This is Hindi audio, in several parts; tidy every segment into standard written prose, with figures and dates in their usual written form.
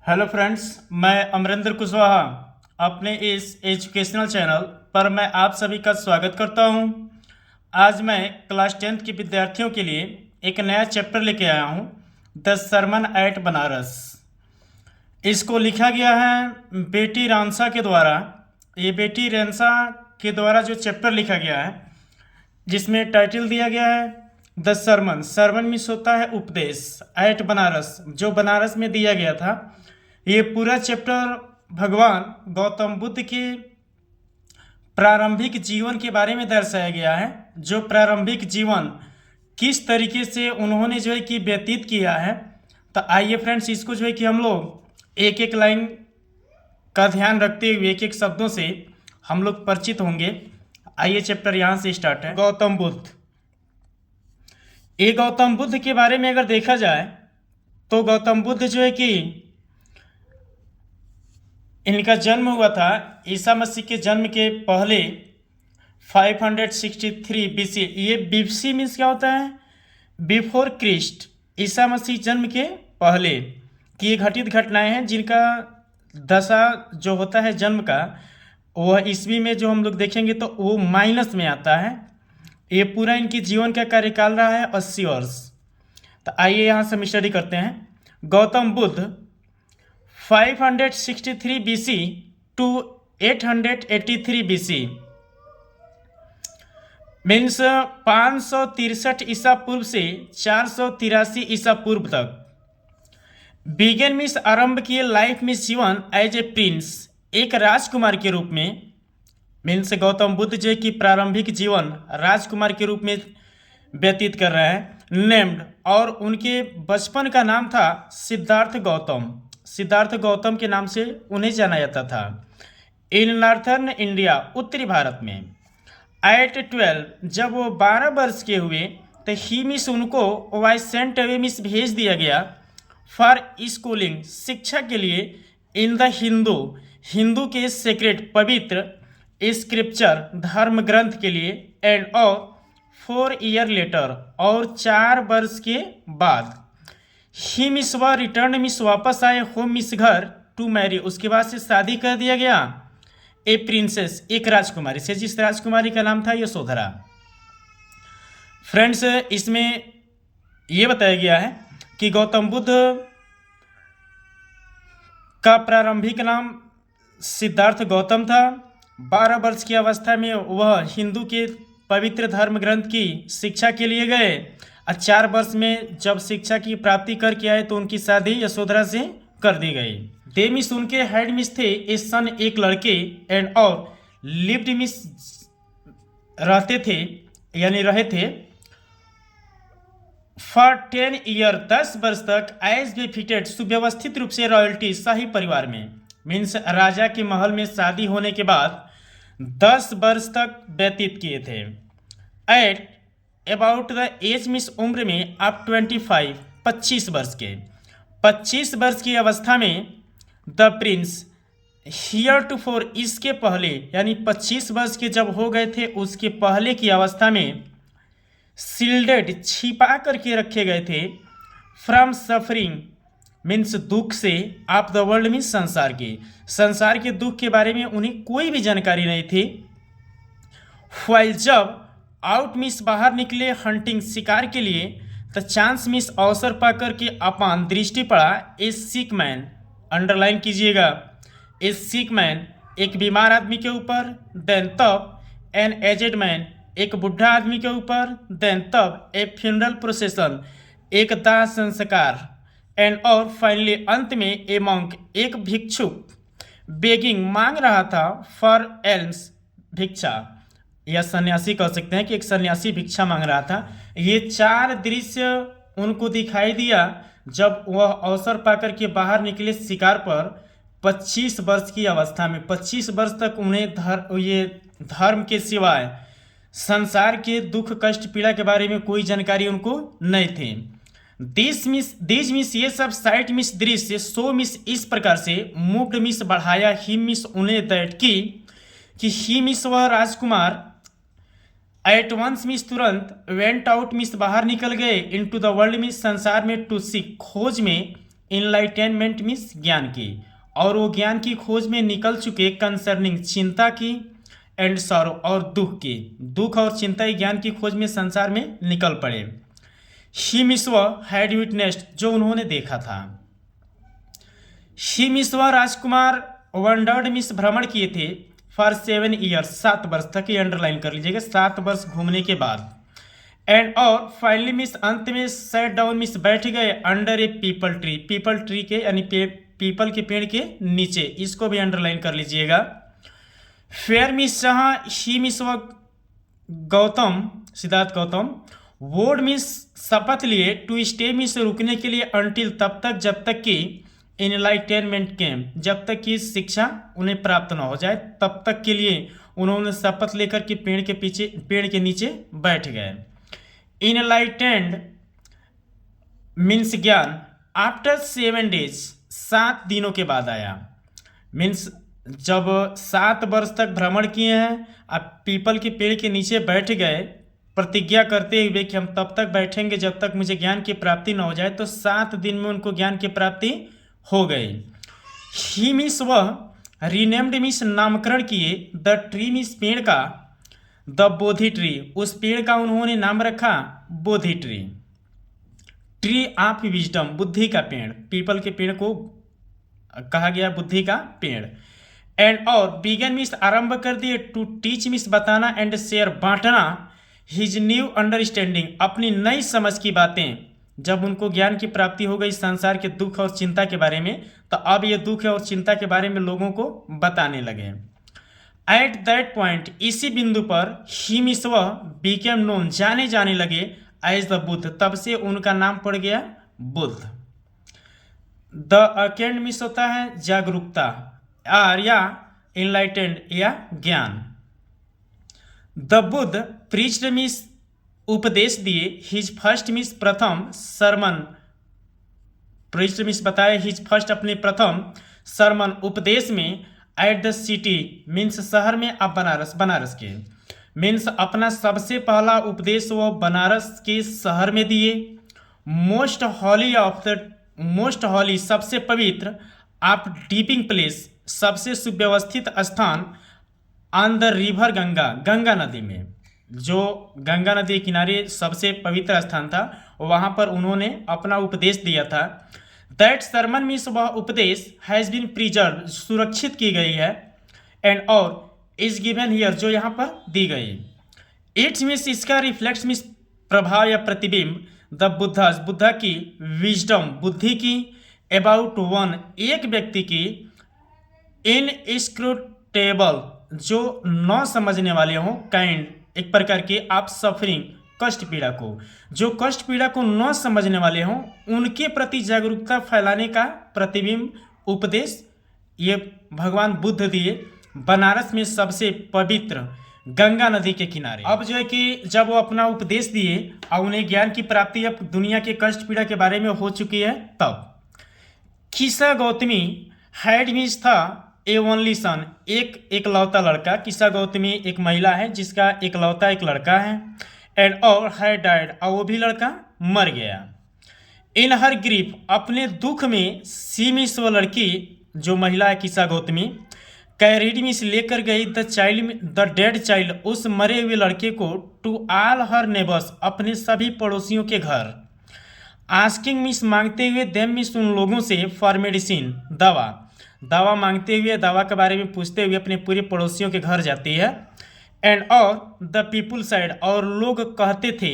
हेलो फ्रेंड्स, मैं अमरिंदर कुशवाहा अपने इस एजुकेशनल चैनल पर मैं आप सभी का स्वागत करता हूं। आज मैं क्लास 10th के विद्यार्थियों के लिए एक नया चैप्टर लेके आया हूं, द सरमन एट बनारस। इसको लिखा गया है बेटी रानसा के द्वारा। ये बेटी रेंसा के द्वारा जो चैप्टर लिखा गया है, जिसमें टाइटल दिया गया है द सरमन। सरमन मीन्स होता है उपदेश, एट बनारस, जो बनारस में दिया गया था। ये पूरा चैप्टर भगवान गौतम बुद्ध के प्रारंभिक जीवन के बारे में दर्शाया गया है। जो प्रारंभिक जीवन किस तरीके से उन्होंने जो है कि व्यतीत किया है। तो आइए फ्रेंड्स, इसको जो है कि हम लोग एक एक लाइन का ध्यान रखते हुए एक एक शब्दों से हम लोग परिचित होंगे। आइए, चैप्टर यहाँ से स्टार्ट है। गौतम बुद्ध। ये गौतम बुद्ध के बारे में अगर देखा जाए तो गौतम बुद्ध जो है कि इनका जन्म हुआ था ईसा मसीह के जन्म के पहले 563 बीसी। ये बीसी मीन्स क्या होता है? बिफोर क्रिस्ट, ईसा मसीह जन्म के पहले की ये घटित घटनाएं हैं, जिनका दशा जो होता है जन्म का, वह ईस्वी में जो हम लोग देखेंगे तो वो माइनस में आता है। ये पूरा इनकी जीवन का कार्यकाल रहा है 80 वर्ष। तो आइए यहाँ से हम स्टडी करते हैं। Gautam Buddha 563 BC to 883 BC means 563 ईसा पूर्व से 483 ईसा पूर्व तक। बिगेन मीन्स आरंभ किए, लाइफ मीन्स जीवन, एज ए प्रिंस, एक राजकुमार के रूप में। मीन्स गौतम बुद्ध जो कि प्रारंभिक जीवन राजकुमार के रूप में व्यतीत कर रहे हैं। नेम्ड, और उनके बचपन का नाम था सिद्धार्थ गौतम। सिद्धार्थ गौतम के नाम से उन्हें जाना जाता था। इन नॉर्थर्न इंडिया, उत्तरी भारत में। एट 12, जब वो 12 वर्ष के हुए तो ही मिस उनको वाई सेंट अवे मिस भेज दिया गया फॉर स्कूलिंग, शिक्षा के लिए। इन द हिंदू, हिंदू के सेक्रेट, पवित्र स्क्रिप्चर, धर्म ग्रंथ के लिए। एंड और 4 ईयर लेटर, और 4 वर्ष के बाद। ही मिस व रिटर्न मिस वापस आए, होम मिस घर, टू मैरी, उसके बाद से शादी कर दिया गया ए प्रिंसेस, एक राजकुमारी से, जिस राजकुमारी का नाम था यशोधरा। फ्रेंड्स, इसमें यह बताया गया है कि गौतम बुद्ध का प्रारंभिक नाम सिद्धार्थ गौतम था। 12 वर्ष की अवस्था में वह हिंदू के पवित्र धर्म ग्रंथ की शिक्षा के लिए गए, और 4 वर्ष में जब शिक्षा की प्राप्ति करके आए तो उनकी शादी यशोधरा से कर दी गई। दे मिस, उनके हेड मिस थे ए सन, एक लड़के। एंड और लिव्ड मिस, रहते थे यानी रहे थे। फॉर 10 ईयर, 10 वर्ष तक। एज बी फिटेड, सुव्यवस्थित रूप से, रॉयल्टी, शाही परिवार में। मीन्स राजा के महल में शादी होने के बाद 10 वर्ष तक व्यतीत किए थे। At about the age means उम्र में, आप 25, 25 वर्ष के। 25 वर्ष की अवस्था में the prince here to four, इसके पहले, यानी 25 वर्ष के जब हो गए थे उसके पहले की अवस्था में, सील्डेड, छिपा करके रखे गए थे। फ्रॉम सफरिंग मीन्स दुख से, ऑफ द वर्ल्ड मीन्स संसार के दुख के बारे में उन्हें कोई भी जानकारी नहीं थी। व्हाइल, जब आउट मिस बाहर निकले, हंटिंग, शिकार के लिए, तो चांस मिस अवसर पाकर के अपान, दृष्टि पड़ा, ए सिक मैन, अंडरलाइन कीजिएगा, ए सिक मैन, एक बीमार आदमी के ऊपर। देन तब एन एजेड मैन, एक बुढ़ा आदमी के ऊपर। देन तब ए फ्यूनरल प्रोसेशन, एक दाह संस्कार। एंड और फाइनली, अंत में, ए मॉन्क, एक भिक्षुक, बेगिंग, मांग रहा था, फॉर एल्म्स, भिक्षा, या सन्यासी कह सकते हैं कि एक सन्यासी भिक्षा मांग रहा था। ये 4 दृश्य उनको दिखाई दिया जब वह अवसर पाकर के बाहर निकले शिकार पर 25 वर्ष की अवस्था में। 25 वर्ष तक उन्हें ये धर्म के सिवाय संसार के दुख, कष्ट, पीड़ा के बारे में कोई जानकारी उनको नहीं थी। दिस मिस, ये सब साइट मिस, दृश्य, सो मिस, इस प्रकार से, मूव्ड मिस, बढ़ाया, ही मिस, उन्हें, दैट की, कि ही मिस, वह राजकुमार, एट वंस मिस, तुरंत, वेंट आउट मिस, बाहर निकल गए, इनटू द वर्ल्ड मिस, संसार में, टू सीक, खोज में, इनलाइटेनमेंट मीन्स ज्ञान की, और वो ज्ञान की खोज में निकल चुके कंसर्निंग चिंता की, एंड सॉरो और दुख की, दुख और चिंता ही ज्ञान की खोज में संसार में निकल पड़े। ही मिस्व हैड विटनेस्ड जो उन्होंने देखा था। ही मिस्व राजकुमार वंडर्ड मिस भ्रमण किए थे फॉर 7 ईयर्स 7 वर्ष तक, ये अंडरलाइन कर लीजिएगा, 7 वर्ष घूमने के बाद। एंड और फाइनली मिस अंत में सेट डाउन मिस बैठ गए अंडर ए पीपल ट्री के यानी पीपल के पेड़ के नीचे, इसको भी अंडरलाइन कर लीजिएगा। फेयर मिस जहाँ ही मिस व गौतम सिद्धार्थ गौतम वोड मिस शपथ लिए टू स्टे मिस रुकने के लिए अंटिल तब तक जब तक कि इनलाइटेनमेंट केम जब तक कि शिक्षा उन्हें प्राप्त न हो जाए, तब तक के लिए उन्होंने शपथ लेकर के पेड़ के नीचे बैठ गए। इनलाइटेंड मीन्स ज्ञान आफ्टर 7 डेज 7 दिनों के बाद आया। मीन्स जब 7 वर्ष तक भ्रमण किए हैं, अब पीपल के पेड़ के नीचे बैठ गए प्रतिज्ञा करते हुए कि हम तब तक बैठेंगे जब तक मुझे ज्ञान की प्राप्ति न हो जाए, तो 7 दिन में उनको ज्ञान की प्राप्ति हो गई। ही मीन्स वह रीनेम्ड मीन्स नामकरण किए द ट्री मीन्स पेड़ का, द बोधि ट्री उस पेड़ का उन्होंने नाम रखा बोधि ट्री। ट्री ऑफ विजडम बुद्धि का पेड़, पीपल के पेड़ को कहा गया बुद्धि का पेड़। एंड और बिगन मीन्स आरंभ कर दिए, टू टीच मीन्स बताना, एंड शेयर बांटना, हिज न्यू अंडरस्टैंडिंग अपनी नई समझ की बातें। जब उनको ज्ञान की प्राप्ति हो गई संसार के दुख और चिंता के बारे में, तो अब ये दुख और चिंता के बारे में लोगों को बताने लगे। एट दैट पॉइंट इसी बिंदु पर ही मीन्स वह बीकेम नोन जाने जाने लगे एज द बुद्ध, तब से उनका नाम पड़ गया बुद्ध। द अकेंड मीन्स होता है जागरूकता और या इनलाइटेंड या ज्ञान। द बुद्ध प्रीच्ड मीन्स उपदेश दिए, हिज फर्स्ट मीन्स प्रथम सरमन, प्रीच्ड मीन्स बताए हिज फर्स्ट अपने प्रथम सरमन उपदेश में, एट द सिटी मीन्स शहर में, अब बनारस के मीन्स अपना सबसे पहला उपदेश वो बनारस के शहर में दिए। मोस्ट हॉली सबसे पवित्र, ऑफ डीपिंग प्लेस सबसे सुव्यवस्थित स्थान, ऑन द रिवर गंगा नदी में, जो गंगा नदी के किनारे सबसे पवित्र स्थान था, वहाँ पर उन्होंने अपना उपदेश दिया था। दैट सरमन मीन्स वह उपदेश हैज़ बीन प्रिजर्व सुरक्षित की गई है, एंड और इज गिवन हियर जो यहाँ पर दी गई। इट्स मीन्स इसका रिफ्लेक्ट्स मीन्स प्रभाव या प्रतिबिंब, द बुद्धा की विजडम बुद्धि की, अबाउट वन एक व्यक्ति की, इन इनस्क्रूटेबल जो न समझने वाले हों, काइंड एक प्रकार के आप सफरिंग कष्ट पीड़ा को, जो कष्ट पीड़ा को न समझने वाले हों उनके प्रति जागरूकता फैलाने का प्रतिबिंब उपदेश ये भगवान बुद्ध दिए बनारस में सबसे पवित्र गंगा नदी के किनारे। अब जो है कि जब वो अपना उपदेश दिए और उन्हें ज्ञान की प्राप्ति अब दुनिया के कष्ट पीड़ा के बारे में हो चुकी है, तब किसा गौतमी हैड मीन्स था ए ओनली सन एक लौता लड़का। किसा गौतमी एक महिला है जिसका एक लड़का है, एंड और है डाइड और वो भी लड़का मर गया। इन हर ग्रीफ अपने दुख में सी मीन्स वो लड़की जो महिला है किसा गौतमी, कैरीड मीन्स लेकर गई द डेड चाइल्ड उस मरे हुए लड़के को, टू ऑल हर नेबर्स अपने सभी पड़ोसियों के घर, आस्किंग मीन्स मांगते हुए, देम मीन्स उन लोगों से, फॉर मेडिसिन दवा मांगते हुए, दवा के बारे में पूछते हुए अपने पूरे पड़ोसियों के घर जाती है। एंड और द पीपुल साइड और लोग कहते थे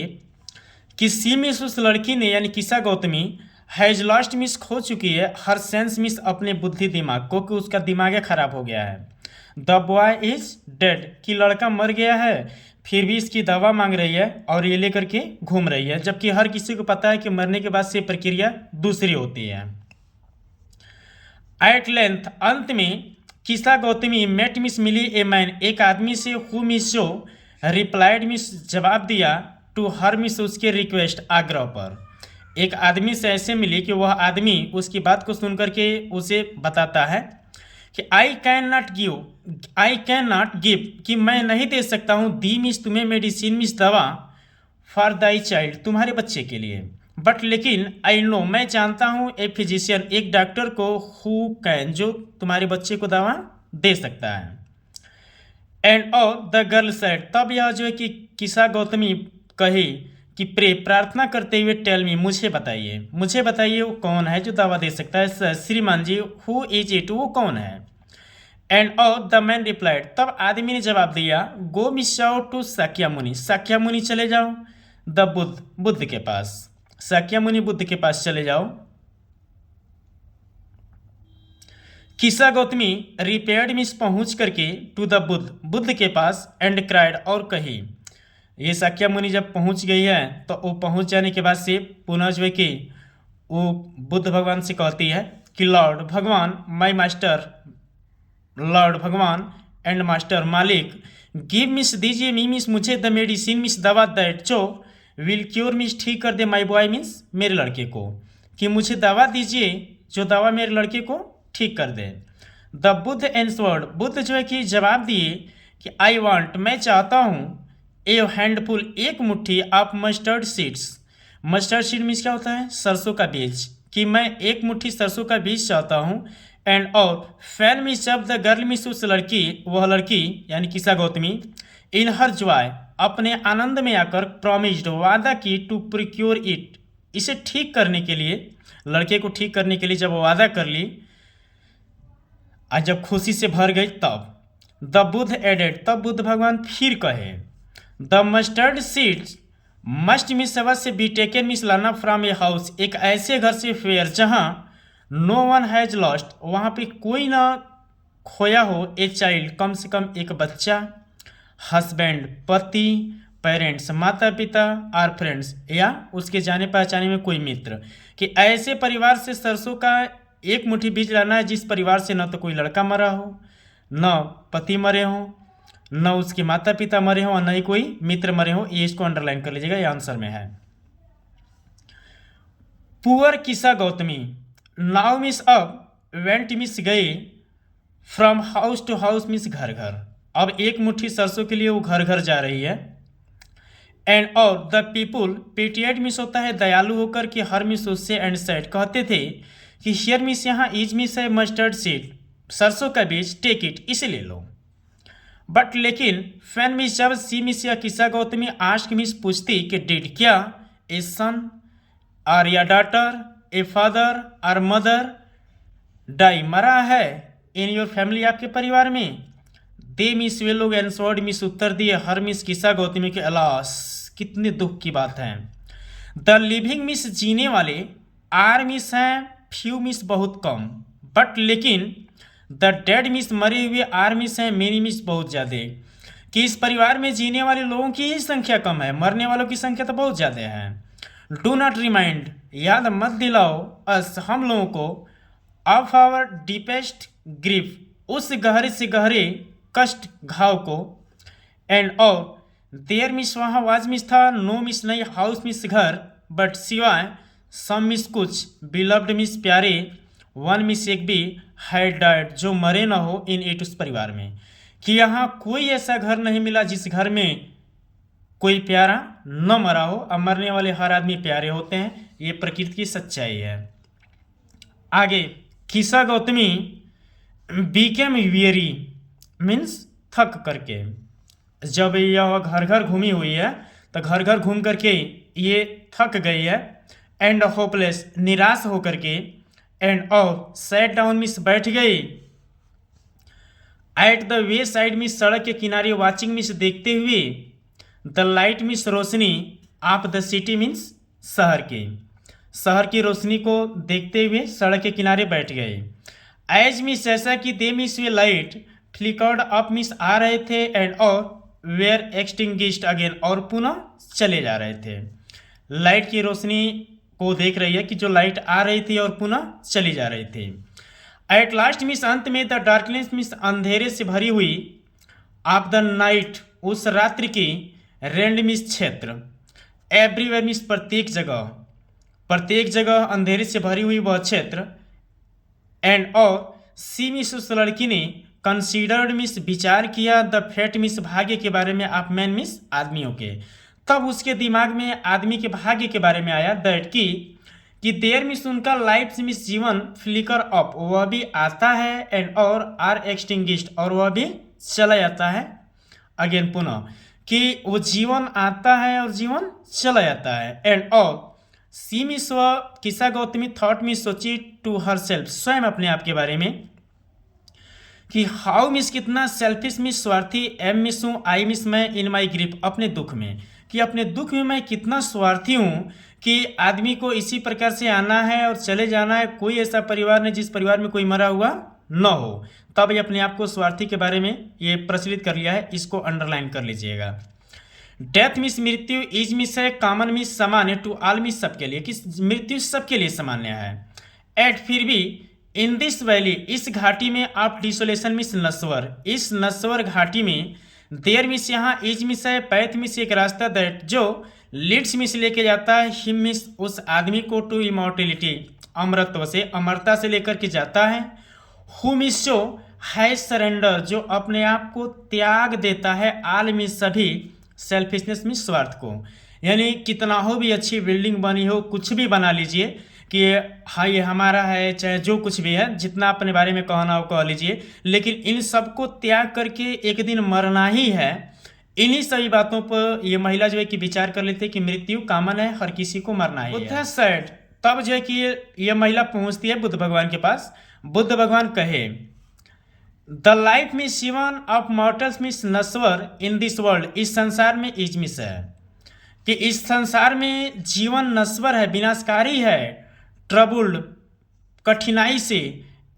कि सी मीन्स उस लड़की ने यानी किसा गौतमी हैज लॉस्ट मीन्स खो चुकी है, हर सेंस मीन्स अपने बुद्धि दिमाग को, कि उसका दिमाग खराब हो गया है। द बॉय इज डेड कि लड़का मर गया है, फिर भी इसकी दवा मांग रही है और ये लेकर के घूम रही है, जबकि हर किसी को पता है कि मरने के बाद से प्रक्रिया दूसरी होती है। एट लेंथ अंत में किसा गौतमी मेट मिस मिली ए मैन एक आदमी से, हु मिस जो रिप्लाइड मिस जवाब दिया, टू हर मिस उसके रिक्वेस्ट आग्रह पर। एक आदमी से ऐसे मिली कि वह आदमी उसकी बात को सुनकर के उसे बताता है कि आई कैन नॉट गिव कि मैं नहीं दे सकता हूँ, दी मिस तुम्हें मेडिसिन मिस दवा, फॉर दाई चाइल्ड तुम्हारे बच्चे के लिए, बट लेकिन आई नो, मैं जानता हूँ, ए फिजिशियन, एक डॉक्टर को, हु कैन, जो तुम्हारे बच्चे को दवा दे सकता है। एंड और द गर्ल सेड, तब यह जो है कि किसा गौतमी कही कि प्रे, प्रार्थना करते हुए, टेल मी, मुझे बताइए वो कौन है जो दवा दे सकता है श्रीमान जी, हु इज इट, वो कौन है। एंड और द मैन रिप्लाइड, तब आदमी ने जवाब दिया, गो मिस जाओ टू साक्यामुनि, साक्यामुनि चले जाओ, द बुद्ध के पास, साक्यामुनि बुद्ध के पास चले जाओ। किसा गौतमी रिपेयर्ड मीन्स पहुंच करके टू द बुद्ध के पास, एंड क्राइड, और कही, ये साक्यामुनि जब पहुंच गई है तो वो पहुंच जाने के बाद से पुनः जो है कि वो बुद्ध भगवान से कहती है कि लॉर्ड भगवान, माई मास्टर, लॉर्ड भगवान एंड मास्टर, मालिक, गिव मिस, दीजिए मी मिस मुझे, द मेडिसिन मिस, दवा, दैट जो विल क्योर मिस, ठीक कर दे, माई बॉय मीन्स मेरे लड़के को, कि मुझे दवा दीजिए जो दवा मेरे लड़के को ठीक कर दे। द बुद्ध एंसवर्ड, बुद्ध जो है कि जवाब दिए कि आई वांट, मैं चाहता हूँ, ए हैंडफुल, एक मुट्ठी of mustard seeds, mustard seed means क्या होता है, सरसों का बीज, कि मैं एक मुट्ठी सरसों का बीज चाहता हूँ। एंड और फैन मिस, जब द गर्ल मिस, उस लड़की, वह लड़की यानी किसा गौतमी, इन हर जॉय, अपने आनंद में आकर, प्रॉमिस्ड, वादा की, टू प्रिक्योर इट, इसे ठीक करने के लिए, लड़के को ठीक करने के लिए जब वादा कर ली, आज जब खुशी से भर गई, तब द बुद्ध एडेड, तब बुद्ध भगवान फिर कहे, the mustard seeds must miss, अवश्य, बी टेकन मिस, लाना, फ्रॉम ए हाउस, एक ऐसे घर से, फेयर, जहाँ नो वन हैज लॉस्ट, वहाँ पे कोई ना खोया हो, ए चाइल्ड, कम से कम एक बच्चा, हस्बैंड, पति, पेरेंट्स, माता पिता, आर फ्रेंड्स, या उसके जाने पहचाने में कोई मित्र, कि ऐसे परिवार से सरसों का एक मुट्ठी बीज लाना है जिस परिवार से न तो कोई लड़का मरा हो, न पति मरे हो, न उसके माता पिता मरे हो, और न ही कोई मित्र मरे हो। ये इसको अंडरलाइन कर लीजिएगा, ये आंसर में है। पुअर किसा गौतमी, नाउ मिस, अब, वेंट मिस, गए, फ्रॉम हाउस टू हाउस मिस, घर घर, अब एक मुट्ठी सरसों के लिए वो घर घर जा रही है। एंड और द पीपुल, पेटिएट मिस होता है दयालु होकर, कि हर मिस उससे, एंड सेड, कहते थे कि हियर मिस, यहाँ, इज मिस है मस्टर्ड सीड, सरसों का बीज, टेक इट, इसे ले लो। बट लेकिन फैन मिस, जब सी मिस या किसा गौतमी आस्क मिस, पूछती कि डिड, क्या, ए सन आर या daughter, a father or mother, die, मरा है, इन योर फैमिली, आपके परिवार में, दे मिस, वे लोग, एंसवर्ड मिस, उत्तर दिए, हर मिस किसा गौतमी के, अलास, कितने दुख की बात है। द लिविंग मिस, जीने वाले, आर मिस हैं, फ्यू मिस, बहुत कम, बट लेकिन द डेड मिस, मरे हुए, आर मिस हैं, मेनी मिस, बहुत ज़्यादा, कि इस परिवार में जीने वाले लोगों की ही संख्या कम है, मरने वालों की संख्या तो बहुत ज़्यादा है। डू नॉट रिमाइंड, याद मत दिलाओ, अस, हम लोगों को, ऑफ आवर डीपेस्ट ग्रीफ, उस गहरे से गहरे कष्ट, घाव को। एंड और देयर मिस, वहाँ वाज मिस था, नो मिस नहीं, हाउस मिस, घर, बट सिवाय, सम मिस, कुछ, बिलव्ड मिस, प्यारे, वन मिस, एक भी, हैड डाइड, जो मरे ना हो, इन इट, उस परिवार में, कि यहाँ कोई ऐसा घर नहीं मिला जिस घर में कोई प्यारा न मरा हो। अब मरने वाले हर आदमी प्यारे होते हैं, ये प्रकृति की सच्चाई है। आगे, किसा गौतमी बीकेम वेरी मीन्स, थक करके, जब यह घर घर घूमी हुई है तो घर घर घूम करके ये थक गई है। एंड होपलेस, निराश होकर के, end of, sat down means, बैठ गई, at the way side means, सड़क के किनारे, वाचिंग मीन्स, देखते हुए, the light means, Roshni, of the city means, शहर की रोशनी को देखते हुए सड़क के किनारे बैठ गए। एज मीन्स, ऐसा कि, दे मीन्स, वे लाइट, फ्लिकर्ड अप मीन्स, आ रहे थे, एंड और वेयर एक्सटिंग्विश्ड अगेन, और पुनः चले जा रहे थे। लाइट की रोशनी को देख रही है कि जो लाइट आ रही थी और पुनः चली जा रही थी। एट लास्ट मीन्स, अंत में, द डार्कनेस मीन्स, अंधेरे से भरी हुई, ऑफ द नाइट, उस रात्रि की, रेंड मीन्स, क्षेत्र, एवरीवेयर मीन्स, प्रत्येक जगह अंधेरे से भरी हुई वह क्षेत्र। एंड और सी मीन्स, उस लड़की ने, कंसीडर्ड मीन्स, विचार किया, द फेट मीन्स, भाग्य के बारे में, ऑफ मैन मीन्स, आदमियों के, तब उसके दिमाग में आदमी के भाग्य के बारे में आया दैट कि देर मिस उनका लाइफ मिस जीवन फ्लिकर अप, वह भी आता है एंड और आर एक्सटिंग्विश्ड, और वह भी चला जाता है। अगेन पुनः कि वो जीवन आता है और जीवन चला जाता है। एंड और सी मिस किसा गौतमी थॉट मिस सोची टू हर सेल्फ, स्वयं अपने आप के बारे में कि हाउ मिस कितना सेल्फिश मिस स्वार्थी एम मिस हूँ आई मिस मैं इन माई ग्रिप, अपने दुख में कि अपने दुख में मैं कितना स्वार्थी हूँ कि आदमी को इसी प्रकार से आना है और चले जाना है। कोई ऐसा परिवार नहीं जिस परिवार में कोई मरा हुआ न हो। तब ये अपने आप को स्वार्थी के बारे में ये प्रचलित कर लिया है, इसको अंडरलाइन कर लीजिएगा। डेथ मिस मृत्यु इज मिस है कॉमन मिस सामान्य टू ऑल मिस सबके लिए, कि मृत्यु सबके लिए सामान्य है। एट फिर भी इन दिस वैली इस घाटी में ऑफ डिसोलेशन मिस नस्वर, इस नस्वर घाटी में देर मिस यहाँ इज मिस है पैथ मिस एक रास्ता दैट जो लीड्स मिस लेके जाता है हिम मिस उस आदमी को टू इमॉर्टेलिटी, अमरत्व से अमरता से लेकर के जाता है। हु मिस जो है सरेंडर, जो अपने आप को त्याग देता है, आल मिस सभी सेल्फिशनेस मिस स्वार्थ को, यानी कितना हो भी अच्छी बिल्डिंग बनी हो, कुछ भी बना लीजिए कि हाँ ये हमारा है, चाहे जो कुछ भी है, जितना अपने बारे में कहना हो कह लीजिए, लेकिन इन सबको त्याग करके एक दिन मरना ही है। इन्हीं सभी बातों पर ये महिला जो है कि विचार कर लेते कि मृत्यु कॉमन है, हर किसी को मरना ही है। सैड तब जो है कि ये महिला पहुंचती है बुद्ध भगवान के पास। बुद्ध भगवान कहे द लाइफ मिस जीवन ऑफ मॉर्टल्स मिस नस्वर इन दिस वर्ल्ड, इस संसार में इज मिस है कि इस संसार में जीवन नस्वर है, विनाशकारी है, ट्रबल्ड कठिनाई से,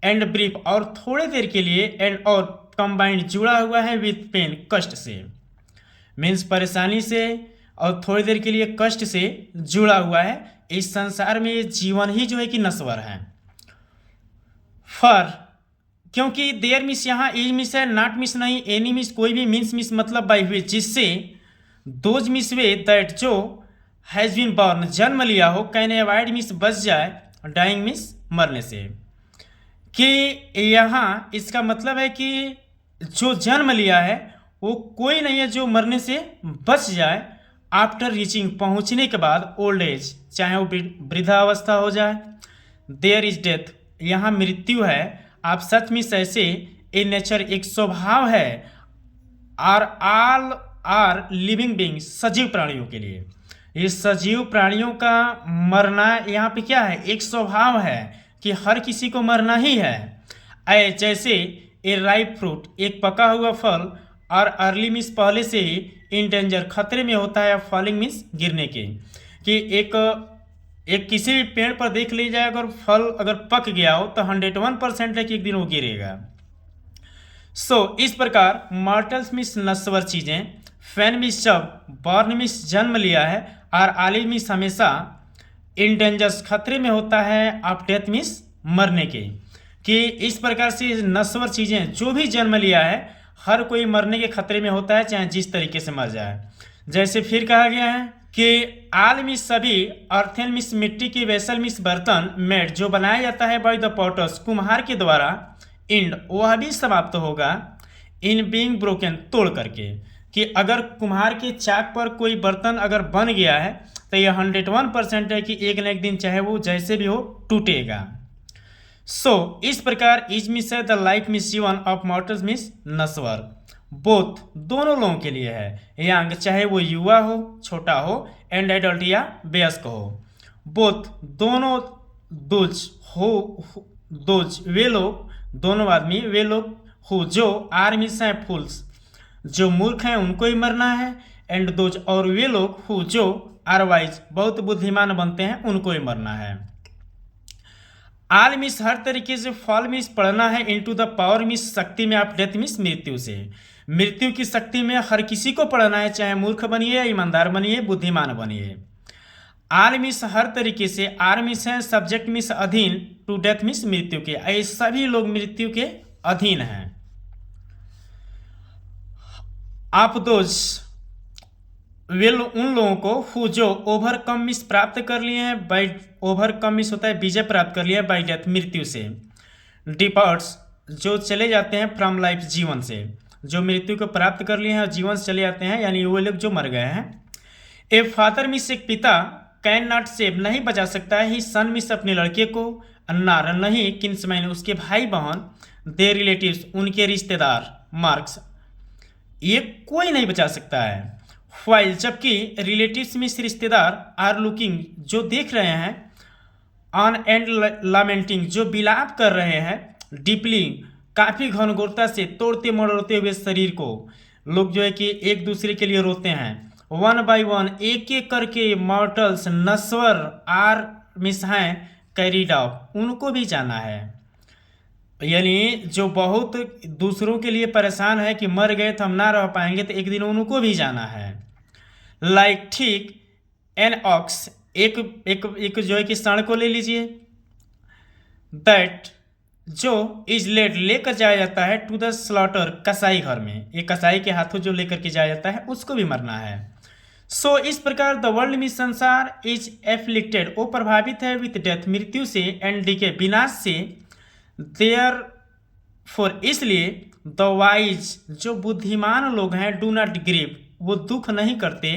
एंड ब्रीफ और थोड़े देर के लिए, एंड और कंबाइंड जुड़ा हुआ है विथ पेन कष्ट से, मीन्स परेशानी से और थोड़ी देर के लिए कष्ट से जुड़ा हुआ है। इस संसार में ये जीवन ही जो है कि नश्वर है। फॉर क्योंकि देयर मिस यहाँ इज मिस है, नॉट मिस नहीं, एनी मिस कोई भी, मीन्स मिस मतलब बाई हुई, जिससे दोज मिस वे दैट जो हैज़ बीन बॉर्न जन्म लिया हो, कैन अवॉइड मिस बच जाए, डाइंग मिस मरने से, कि यहाँ इसका मतलब है कि जो जन्म लिया है वो कोई नहीं है जो मरने से बच जाए। आफ्टर रीचिंग पहुँचने के बाद ओल्ड एज, चाहे वो वृद्धावस्था हो जाए, देयर इज डेथ यहाँ मृत्यु है। आप सच में ऐसे इन नेचर एक स्वभाव है, are all are living being सजीव प्राणियों के लिए, ये सजीव प्राणियों का मरना यहाँ पे क्या है, एक स्वभाव है कि हर किसी को मरना ही है। जैसे ए राइप फ्रूट एक पका हुआ फल, और अर्ली मिस पहले से ही इन डेंजर खतरे में होता है, फॉलिंग मिस गिरने के, कि एक किसी भी पेड़ पर देख लीजिए अगर फल अगर पक गया हो तो 101% है कि एक दिन वो गिरेगा। सो इस प्रकार मॉर्टल्स मिस नश्वर चीज़ें, फैन मिस जब, बॉर्न मिस जन्म लिया है, और आलिव मिस हमेशा, इन डेंजर्स खतरे में होता है, ऑफ डेथ मिस मरने के, कि इस प्रकार से नश्वर चीज़ें जो भी जन्म लिया है हर कोई मरने के खतरे में होता है, चाहे जिस तरीके से मर जाए। जैसे फिर कहा गया है कि आल मिस सभी, अर्थेन मिस मिट्टी की, वेसल मिस बर्तन, मेड जो बनाया जाता है बाय द पॉटर्स कुम्हार के द्वारा, इंड वह भी समाप्त होगा, इन बीइंग ब्रोकन तोड़ करके, कि अगर कुम्हार के चाक पर कोई बर्तन अगर बन गया है तो यह 101% है कि एक न एक दिन चाहे वो जैसे भी हो टूटेगा। सो इस प्रकार इज मिस है द लाइफ मिस जीवन ऑफ मॉर्टल्स मिस नश्वर, बोथ दोनों लोगों के लिए है, यंग चाहे वो युवा हो, छोटा हो, एंड एडल्ट या वयस्क हो, बोथ दोनों, दोज वे लोग, दोनों आदमी वे लोग हो जो आर मिस हैं फूल्स, जो मूर्ख हैं उनको ही मरना है, एंड दोज और वे लोग हो जो आर वाइज बहुत बुद्धिमान बनते हैं उनको ही मरना है। आल मिस हर तरीके से, फॉल मिस पढ़ना है, इनटू द पावर मिस शक्ति में, आप डेथ मिस मृत्यु से, मृत्यु की शक्ति में हर किसी को पढ़ना है, चाहे मूर्ख बनिए, ईमानदार बनिए, बुद्धिमान बनिए। आल मिस हर तरीके से, आर मिस है सब्जेक्ट मिस अधीन, टू डेथ मिस मृत्यु के, ये सभी लोग मृत्यु के अधीन हैं। आप दोज वे उन लोगों को हु जो ओवरकम मिस प्राप्त कर लिए हैं बाई, ओवरकम मिस होता है विजय प्राप्त कर लिया है बाई डेथ मृत्यु से, डिपार्ट्स जो चले जाते हैं फ्रॉम लाइफ जीवन से, जो मृत्यु को प्राप्त कर लिए हैं और जीवन से चले जाते हैं, यानी वो लोग जो मर गए हैं। ए फादर मिस एक पिता कैन नॉट सेव नहीं बचा सकता है ही सन मिस अपने लड़के को, अन्नार नहीं किन्समैन उसके भाई बहन, दे रिलेटिव्स उनके रिश्तेदार, मार्क्स ये कोई नहीं बचा सकता है। फाइल जबकि रिलेटिव्स मिस रिश्तेदार, आर लुकिंग जो देख रहे हैं, ऑन एंड लामेंटिंग जो बिलाप कर रहे हैं, डीपली काफ़ी घनघोरता से तोड़ते मरोड़ते हुए शरीर को, लोग जो है कि एक दूसरे के लिए रोते हैं। वन बाय वन एक एक करके मॉर्टल्स नश्वर आर मिस हैं कैरीड ऑफ उनको भी जाना है, यानी जो बहुत दूसरों के लिए परेशान है कि मर गए तो हम ना रह पाएंगे, तो एक दिन उनको भी जाना है। लाइक ठीक एन ऑक्स एक एक एक जो है कि सांड को ले लीजिए, दैट जो इज लेट लेकर जाया जाता है टू द स्लॉटर कसाई घर में, ये कसाई के हाथों जो लेकर के जाया जाता है उसको भी मरना है। सो इस प्रकार द वर्ल्ड में संसार इज एफ्लिक्टेड वो प्रभावित है विथ डेथ मृत्यु से, एंड डीके विनाश से, देयर फॉर इसलिए द वाइज जो बुद्धिमान लोग हैं डू नॉट ग्रीव वो दुख नहीं करते,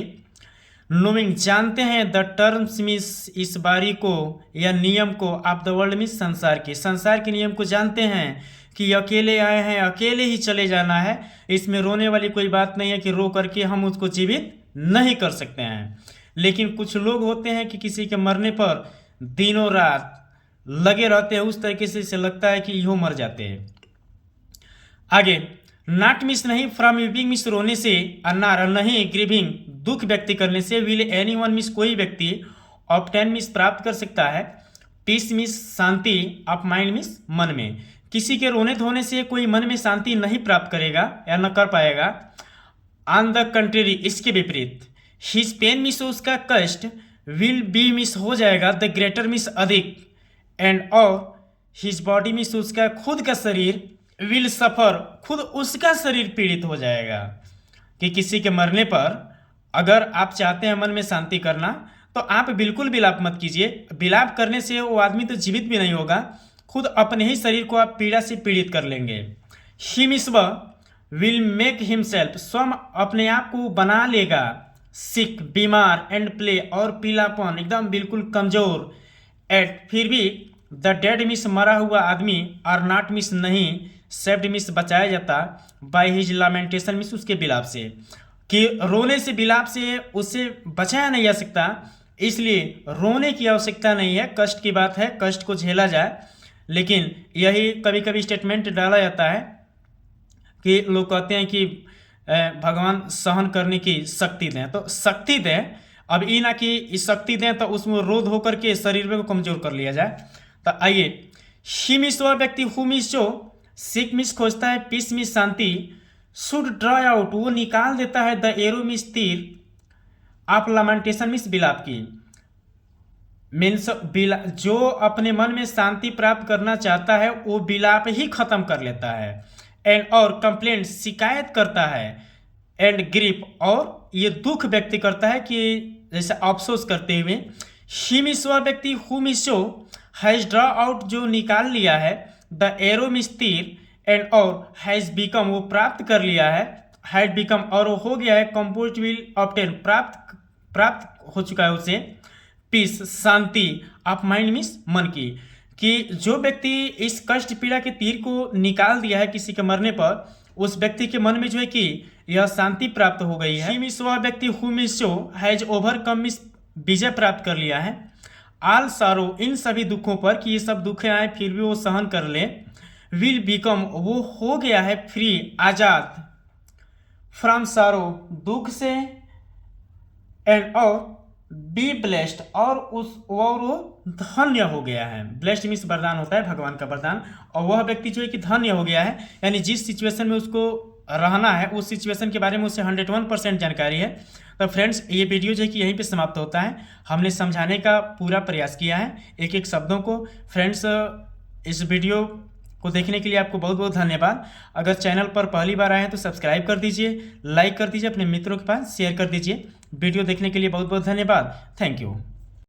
नोइंग जानते हैं द टर्म्स मिस इस बारी को या नियम को, आप द वर्ल्ड मिस संसार के नियम को जानते हैं कि अकेले आए हैं अकेले ही चले जाना है, इसमें रोने वाली कोई बात नहीं है कि रो करके हम उसको जीवित नहीं कर सकते हैं। लेकिन कुछ लोग होते हैं कि किसी के मरने पर दिनों रात लगे रहते हैं, उस तरीके से लगता है कि यो मर जाते हैं। आगे नॉट मिस नहीं फ्रॉम वीपिंग मिस रोने से, अन्नार नहीं ग्रीविंग दुख व्यक्त करने से, विल एनी वन मिस कोई व्यक्ति, ऑब्टेन मिस प्राप्त कर सकता है, पीस मिस शांति, ऑफ माइंड मिस मन में, किसी के रोने धोने से कोई मन में शांति नहीं प्राप्त करेगा या न कर पाएगा। ऑन द कंट्री इसके विपरीत, हिज पेन मिस उसका कष्ट, विल बी मिस हो जाएगा द ग्रेटर मिस अधिक, एंड और हिज बॉडी मिस उसका खुद का शरीर, विल सफर खुद उसका शरीर पीड़ित हो जाएगा। कि किसी के मरने पर अगर आप चाहते हैं मन में शांति करना तो आप बिल्कुल विलाप मत कीजिए, विलाप करने से वो आदमी तो जीवित भी नहीं होगा, खुद अपने ही शरीर को आप पीड़ा से पीड़ित कर लेंगे। ही मिस विल मेक हिमसेल्फ स्वयं अपने आप को बना लेगा, सिक बीमार, एंड प्ले और पीलापन एकदम बिल्कुल कमजोर, एट फिर भी द डेड मिस मरा हुआ आदमी, आर नॉट मिस नहीं सेव्ड मिस बचाया जाता, बाय हिज लामेंटेशन मिस उसके बिलाप से, कि रोने से बिलाप से उसे बचाया नहीं जा सकता, इसलिए रोने की आवश्यकता नहीं है, कष्ट की बात है कष्ट को झेला जाए। लेकिन यही कभी कभी स्टेटमेंट डाला जाता है कि लोग कहते हैं कि भगवान सहन करने की शक्ति दें, तो शक्ति दें, अब ये ना कि इस शक्ति दें तो उसमें रोध होकर के शरीर में को कमजोर कर लिया जाए। तो आइए, ही मिस वह व्यक्ति हु मिस जो सिक मिस खोजता है, पीस मिस शांति, शुड ड्रॉ आउट वो निकाल देता है, द एरो मिस तीर, आप लमेंटेशन मिस बिलाप की, मीन्स जो अपने मन में शांति प्राप्त करना चाहता है वो बिलाप ही खत्म कर लेता है, एंड और कंप्लेंट शिकायत करता है, एंड ग्रीफ और ये दुख व्यक्त करता है कि जैसे अफसोस करते हुए। ही मिस वह व्यक्ति who miss has draw out जो निकाल लिया है, द एरो मिस तीर, एंड और हैज बिकम वो प्राप्त कर लिया है, हैड बिकम और वो हो गया है, कंपोज विल ऑब्टेन प्राप्त हो चुका है उसे, पीस शांति, ऑफ माइंड मिस मन की, कि जो व्यक्ति इस कष्ट पीड़ा के तीर को निकाल दिया है किसी के मरने पर, उस व्यक्ति के मन में जो है कि यह शांति प्राप्त हो गई है। मिस वह व्यक्ति हु मिस जो हैज ओवरकम मिस विजय प्राप्त कर लिया है, आल सारो इन सभी दुखों पर, कि ये सब दुख आए फिर भी वो सहन कर ले, विल बिकम वो हो गया है फ्री आजाद, फ्रॉम सारो दुख से, एंड और बी ब्लेस्ड और वो धन्य हो गया है। ब्लेस्ड मीन्स वरदान होता है, भगवान का वरदान, और वह व्यक्ति जो है कि धन्य हो गया है, यानी जिस सिचुएशन में उसको रहना है उस सिचुएशन के बारे में उसे 101% जानकारी है। तो फ्रेंड्स, ये वीडियो जो है कि यहीं पे समाप्त होता है। हमने समझाने का पूरा प्रयास किया है एक एक शब्दों को। फ्रेंड्स, इस वीडियो को देखने के लिए आपको बहुत बहुत धन्यवाद। अगर चैनल पर पहली बार आए हैं तो सब्सक्राइब कर दीजिए, लाइक कर दीजिए, अपने मित्रों के पास शेयर कर दीजिए। वीडियो देखने के लिए बहुत बहुत धन्यवाद। Thank you.